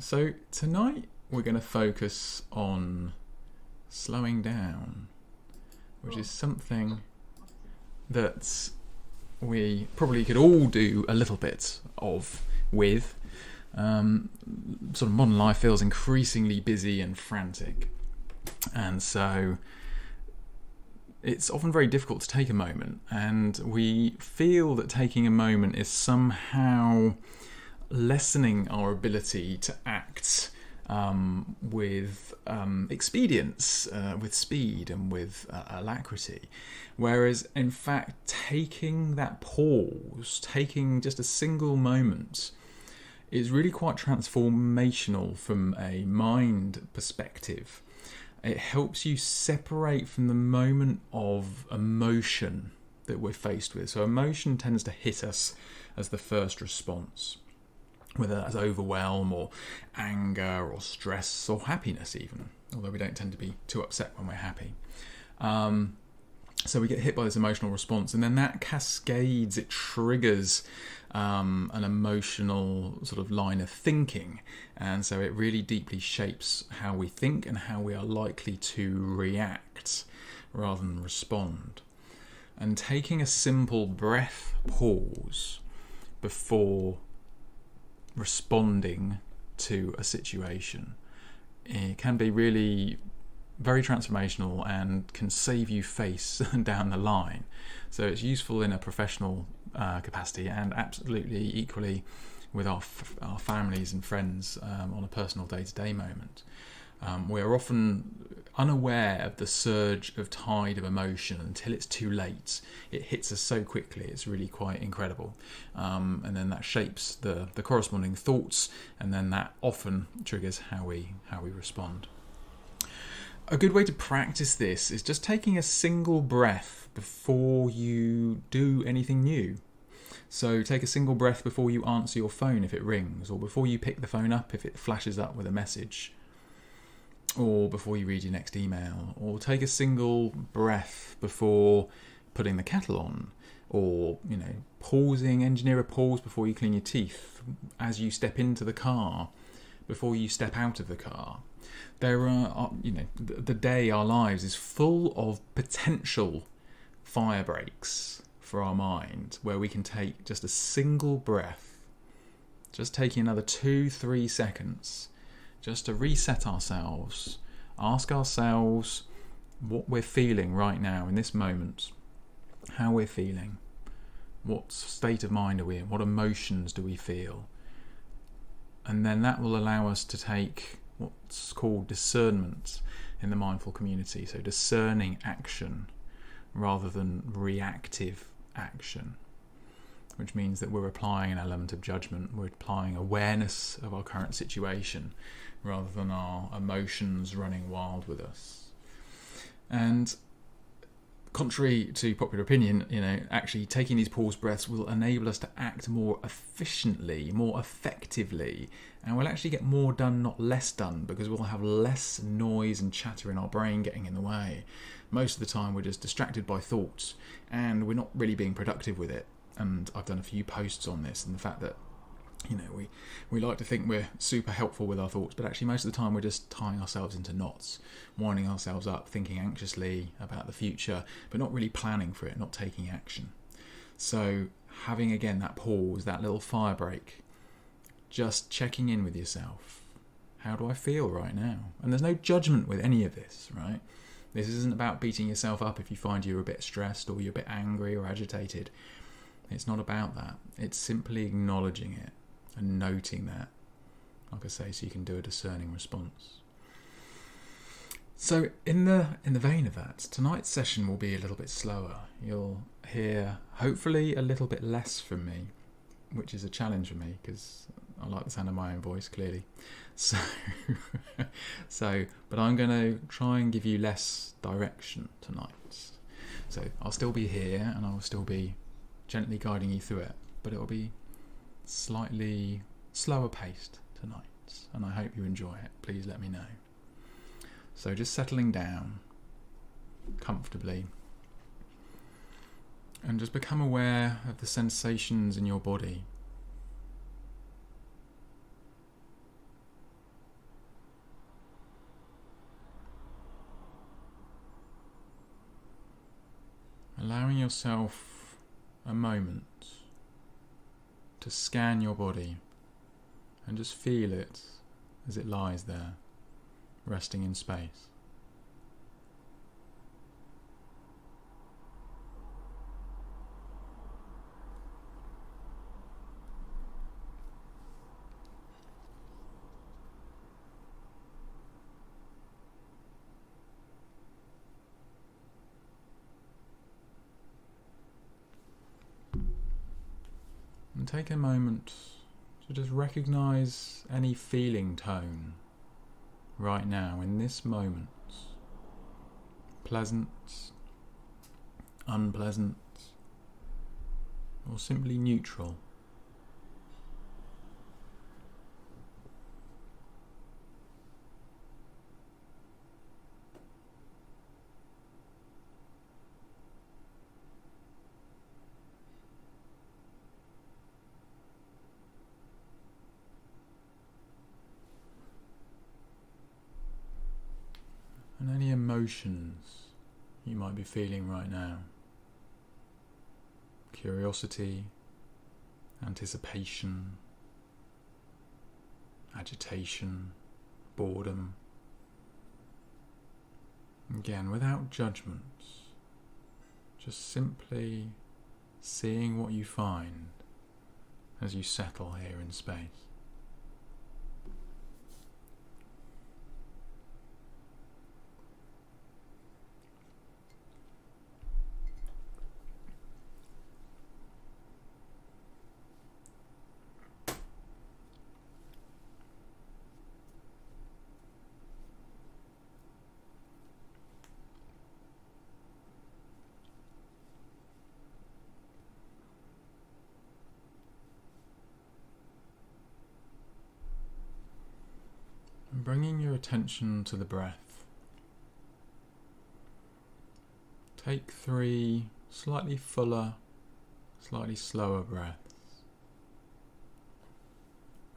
Right, so tonight we're going to focus on slowing down, which is something that we probably could all do a little bit of with. Sort of modern life feels increasingly busy and frantic, and so it's often very difficult to take a moment, and we feel that taking a moment is somehow lessening our ability to act with expedience, with speed and with alacrity. Whereas in fact taking that pause, taking just a single moment, is really quite transformational from a mind perspective. It helps you separate from the moment of emotion that we're faced with. So emotion tends to hit us as the first response, whether that's overwhelm or anger or stress or happiness even, although we don't tend to be too upset when we're happy. So we get hit by this emotional response, and then that cascades, it triggers an emotional sort of line of thinking, and so it really deeply shapes how we think and how we are likely to react rather than respond. And taking a simple breath pause before responding to a situation, it can be really very transformational and can save you face down the line. So it's useful in a professional capacity, and absolutely equally with our families and friends on a personal day-to-day moment. We're often unaware of the surge of tide of emotion until it's too late. It hits us so quickly, it's really quite incredible. And then that shapes the corresponding thoughts, and then that often triggers how we respond. A good way to practice this is just taking a single breath before you do anything new. So take a single breath before you answer your phone if it rings, or before you pick the phone up if it flashes up with a message, or before you read your next email, or take a single breath before putting the kettle on, or engineer a pause before you clean your teeth, as you step into the car, before you step out of the car. There are, the day, our lives is full of potential fire breaks for our mind, where we can take just a single breath, just taking another 2-3 seconds, just to reset ourselves, ask ourselves what we're feeling right now in this moment, how we're feeling, what state of mind are we in, what emotions do we feel, and then that will allow us to take what's called discernment in the mindful community, so discerning action rather than reactive action, which means that we're applying an element of judgment, we're applying awareness of our current situation rather than our emotions running wild with us. And contrary to popular opinion, actually taking these pause breaths will enable us to act more efficiently, more effectively, and we'll actually get more done, not less done, because we'll have less noise and chatter in our brain getting in the way. Most of the time we're just distracted by thoughts, and we're not really being productive with it. And I've done a few posts on this, and the fact that we like to think we're super helpful with our thoughts, but actually most of the time we're just tying ourselves into knots, winding ourselves up, thinking anxiously about the future, but not really planning for it, not taking action. So having, again, that pause, that little fire break, just checking in with yourself. How do I feel right now? And there's no judgment with any of this, right? This isn't about beating yourself up if you find you're a bit stressed or you're a bit angry or agitated. It's not about that. It's simply acknowledging it and noting that, like I say, so you can do a discerning response. So in the vein of that, tonight's session will be a little bit slower. You'll hear hopefully a little bit less from me, which is a challenge for me because I like the sound of my own voice, clearly. But I'm going to try and give you less direction tonight. So I'll still be here and I'll still be gently guiding you through it, but it'll be slightly slower paced tonight, and I hope you enjoy it. Please let me know. So just settling down comfortably, and just become aware of the sensations in your body. yourself a moment to scan your body and just feel it as it lies there, resting in space. And take a moment to just recognize any feeling tone right now in this moment. Pleasant, unpleasant, or simply neutral. And any emotions you might be feeling right now. Curiosity, anticipation, agitation, boredom. Again, without judgment, just simply seeing what you find as you settle here in space. And bringing your attention to the breath. Take 3 slightly fuller, slightly slower breaths.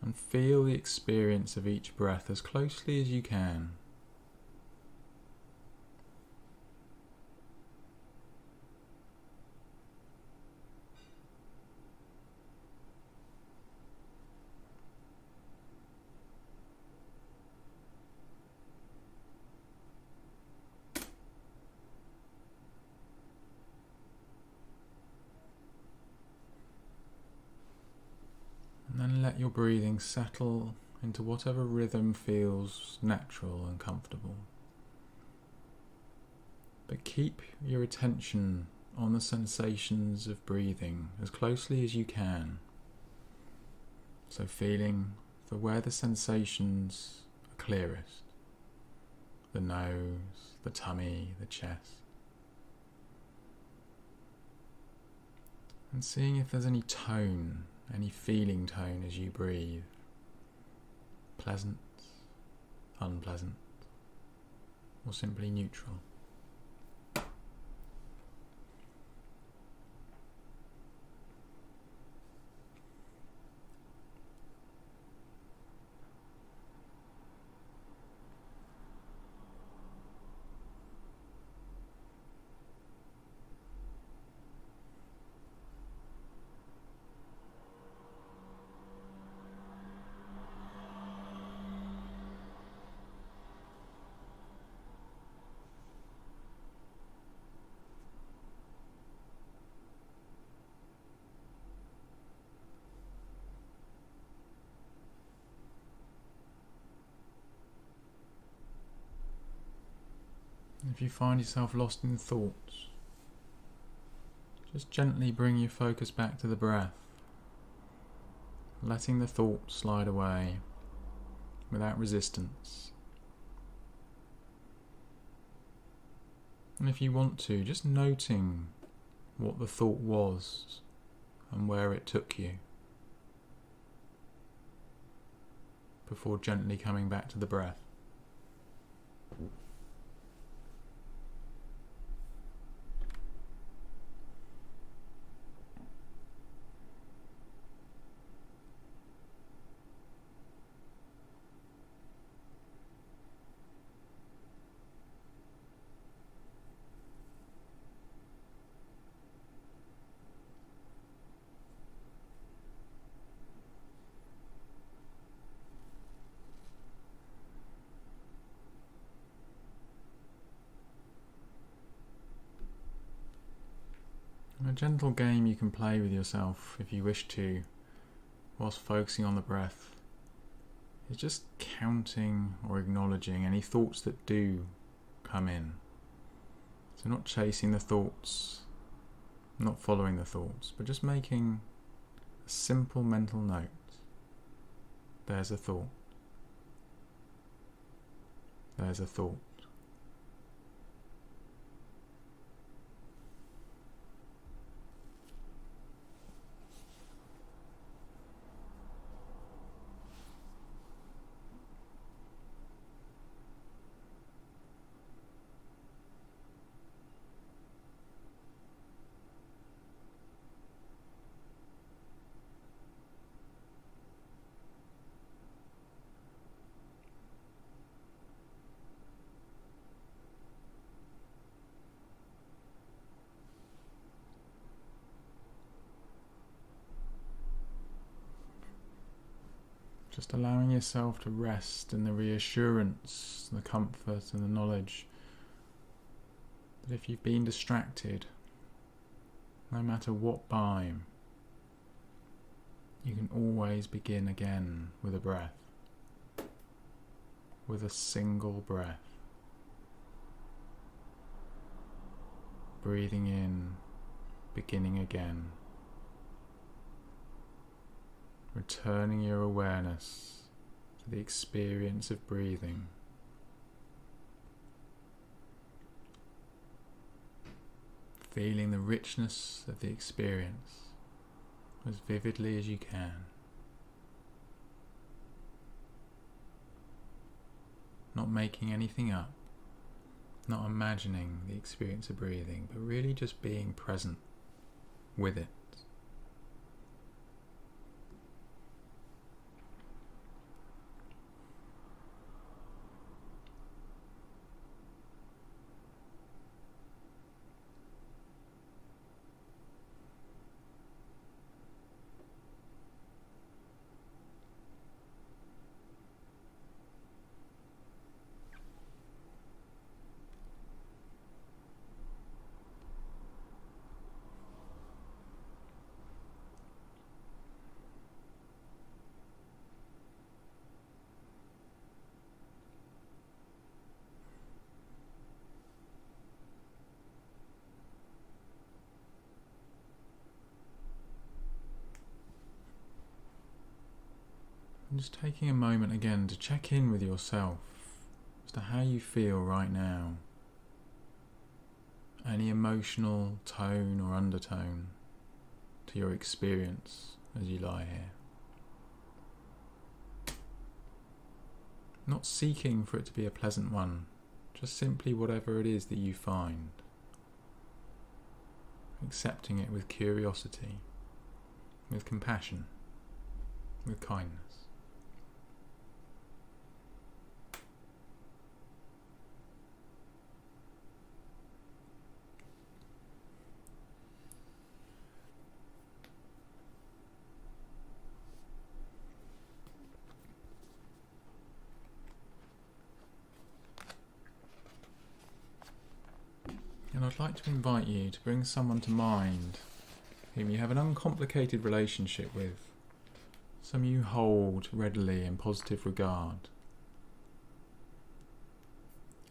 And feel the experience of each breath as closely as you can. And then let your breathing settle into whatever rhythm feels natural and comfortable. But keep your attention on the sensations of breathing as closely as you can. So feeling for where the sensations are clearest. The nose, the tummy, the chest. And seeing if there's any tone, any feeling tone as you breathe. Pleasant, unpleasant, or simply neutral. If you find yourself lost in thoughts, just gently bring your focus back to the breath, letting the thoughts slide away without resistance. And if you want to, just noting what the thought was and where it took you before gently coming back to the breath. a gentle game you can play with yourself if you wish to, whilst focusing on the breath, is just counting or acknowledging any thoughts that do come in. So not chasing the thoughts, not following the thoughts, but just making a simple mental note. There's a thought. There's a thought. Just allowing yourself to rest in the reassurance, the comfort and the knowledge that if you've been distracted, no matter what time, you can always begin again with a breath, with a single breath. Breathing in, beginning again. Returning your awareness to the experience of breathing. Feeling the richness of the experience as vividly as you can. Not making anything up, not imagining the experience of breathing, but really just being present with it. And just taking a moment again to check in with yourself as to how you feel right now. Any emotional tone or undertone to your experience as you lie here. Not seeking for it to be a pleasant one, just simply whatever it is that you find. Accepting it with curiosity, with compassion, with kindness. And I'd like to invite you to bring someone to mind whom you have an uncomplicated relationship with, some you hold readily in positive regard.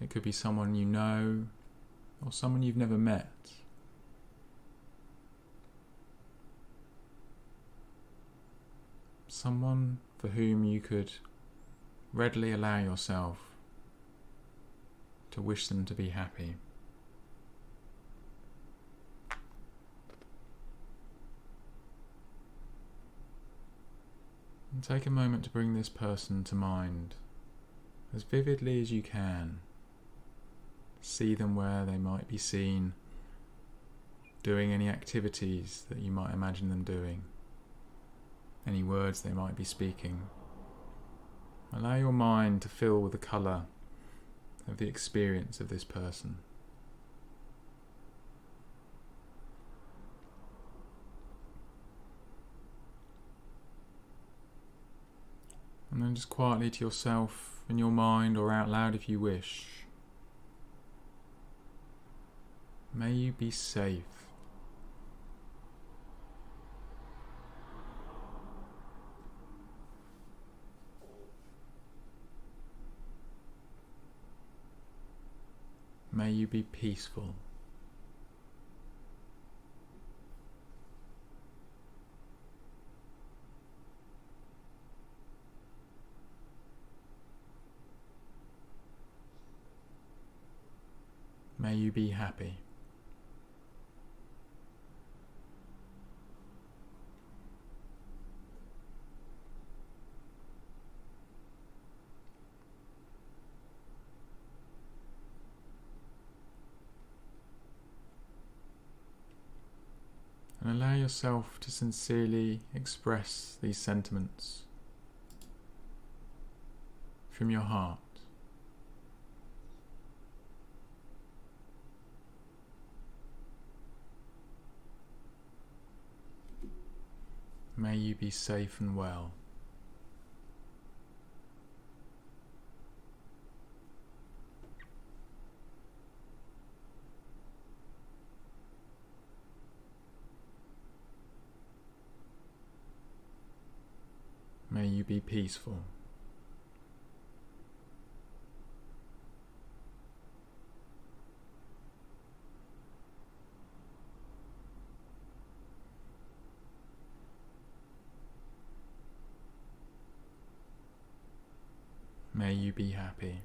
It could be someone you know, or someone you've never met. Someone for whom you could readily allow yourself to wish them to be happy. And take a moment to bring this person to mind as vividly as you can. See them where they might be seen, doing any activities that you might imagine them doing, any words they might be speaking. Allow your mind to fill with the colour of the experience of this person. And then just quietly to yourself, in your mind or out loud if you wish, may you be safe. May you be peaceful. May you be happy. And allow yourself to sincerely express these sentiments from your heart. May you be safe and well. May you be peaceful. May you be happy.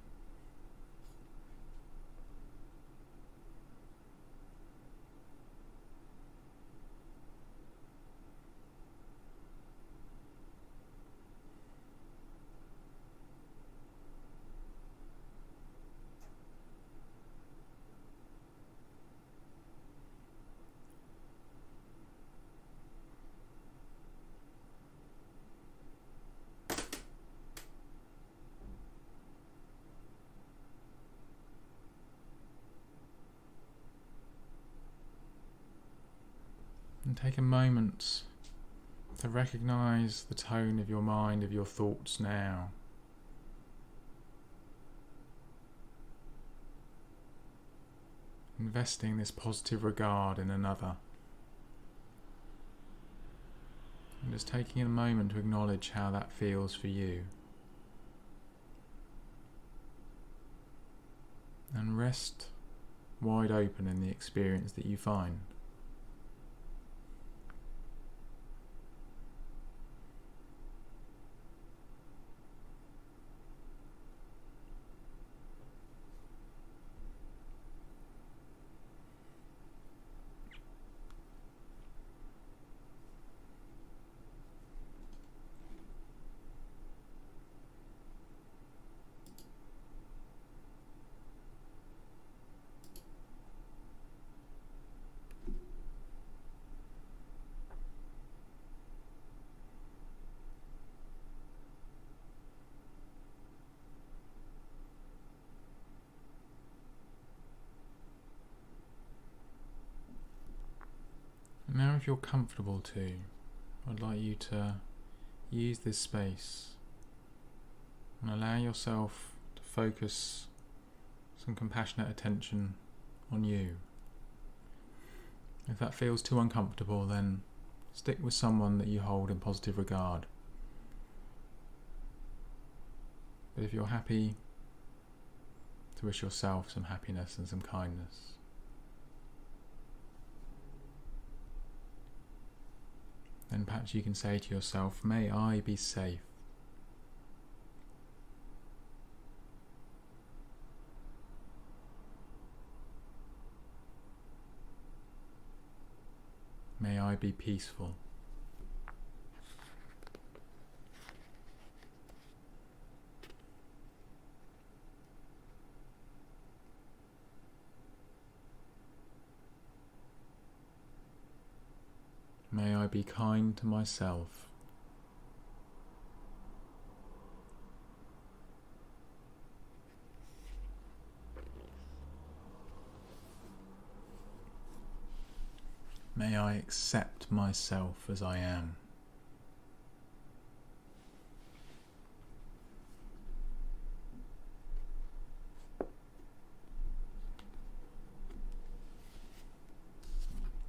And take a moment to recognize the tone of your mind, of your thoughts now. Investing this positive regard in another. And just taking a moment to acknowledge how that feels for you. And rest wide open in the experience that you find. Now if you're comfortable to, I'd like you to use this space and allow yourself to focus some compassionate attention on you. If that feels too uncomfortable, then stick with someone that you hold in positive regard. But if you're happy to wish yourself some happiness and some kindness, then perhaps you can say to yourself, may I be safe. May I be peaceful. May I be kind to myself. May I accept myself as I am.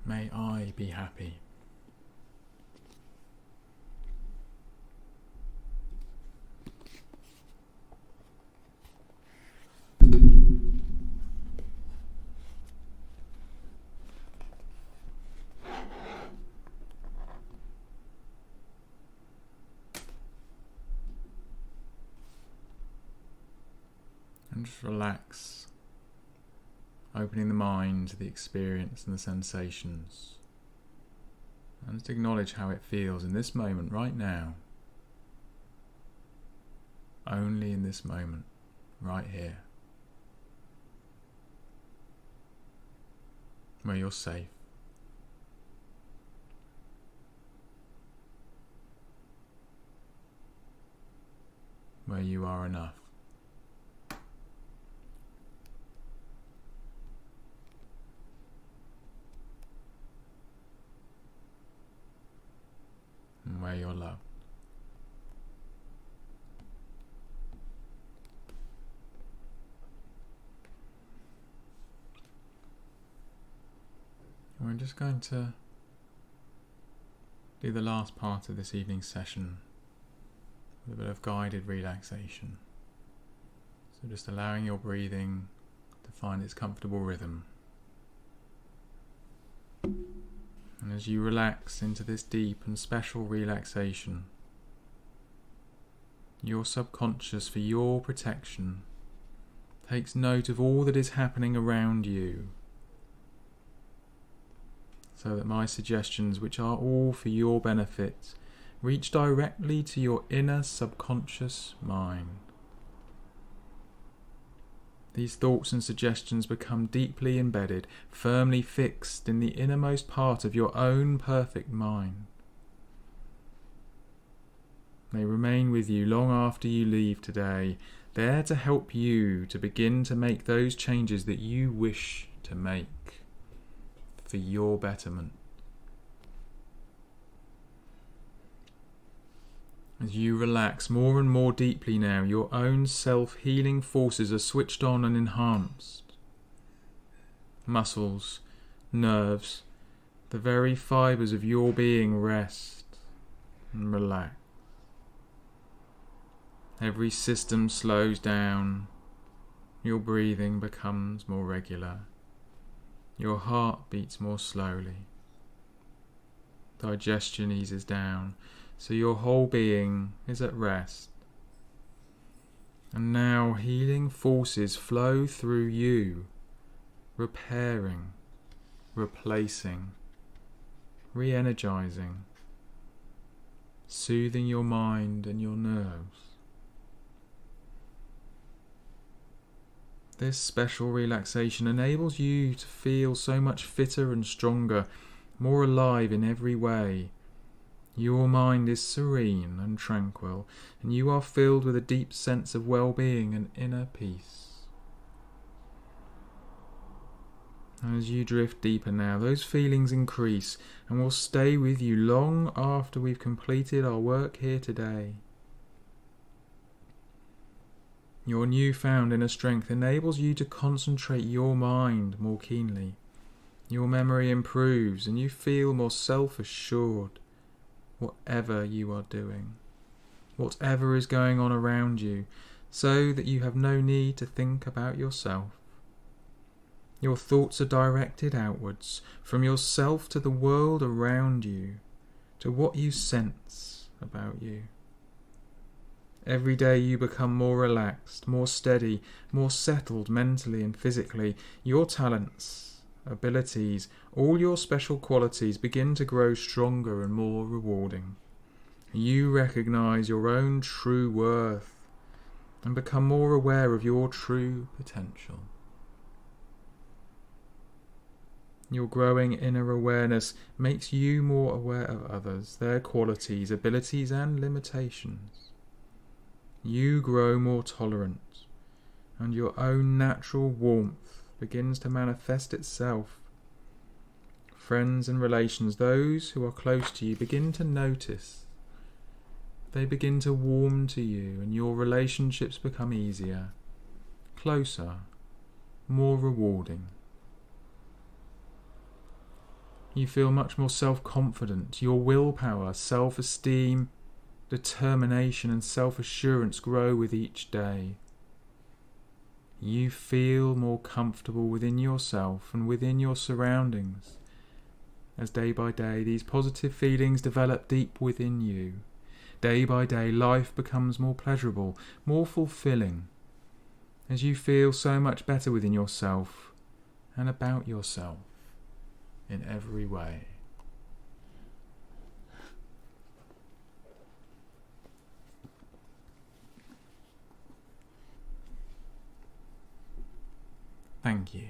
May I be happy. And just relax, opening the mind to the experience and the sensations. And just acknowledge how it feels in this moment, right now. Only in this moment, right here. Where you're safe. Where you are enough. And where you're loved. We're just going to do the last part of this evening's session with a bit of guided relaxation. So just allowing your breathing to find its comfortable rhythm. And as you relax into this deep and special relaxation, your subconscious, for your protection, takes note of all that is happening around you, so that my suggestions, which are all for your benefit, reach directly to your inner subconscious mind. These thoughts and suggestions become deeply embedded, firmly fixed in the innermost part of your own perfect mind. They remain with you long after you leave today, there to help you to begin to make those changes that you wish to make for your betterment. As you relax more and more deeply now, your own self-healing forces are switched on and enhanced. Muscles, nerves, the very fibres of your being rest and relax. Every system slows down, your breathing becomes more regular. Your heart beats more slowly. Digestion eases down, so your whole being is at rest. And now healing forces flow through you, repairing, replacing, re-energizing, soothing your mind and your nerves. This special relaxation enables you to feel so much fitter and stronger, more alive in every way. Your mind is serene and tranquil, and you are filled with a deep sense of well-being and inner peace. As you drift deeper now, those feelings increase and will stay with you long after we've completed our work here today. Your newfound inner strength enables you to concentrate your mind more keenly. Your memory improves and you feel more self-assured, whatever you are doing, whatever is going on around you, so that you have no need to think about yourself. Your thoughts are directed outwards, from yourself to the world around you, to what you sense about you. Every day you become more relaxed, more steady, more settled mentally and physically. Your talents, abilities, all your special qualities begin to grow stronger and more rewarding. You recognize your own true worth and become more aware of your true potential. Your growing inner awareness makes you more aware of others, their qualities, abilities and limitations. You grow more tolerant, and your own natural warmth begins to manifest itself. Friends and relations, those who are close to you, begin to notice. They begin to warm to you, and your relationships become easier, closer, more rewarding. You feel much more self-confident. Your willpower, self-esteem, determination and self-assurance grow with each day. You feel more comfortable within yourself and within your surroundings. As day by day these positive feelings develop deep within you, day by day life becomes more pleasurable, more fulfilling, as you feel so much better within yourself and about yourself in every way. Thank you.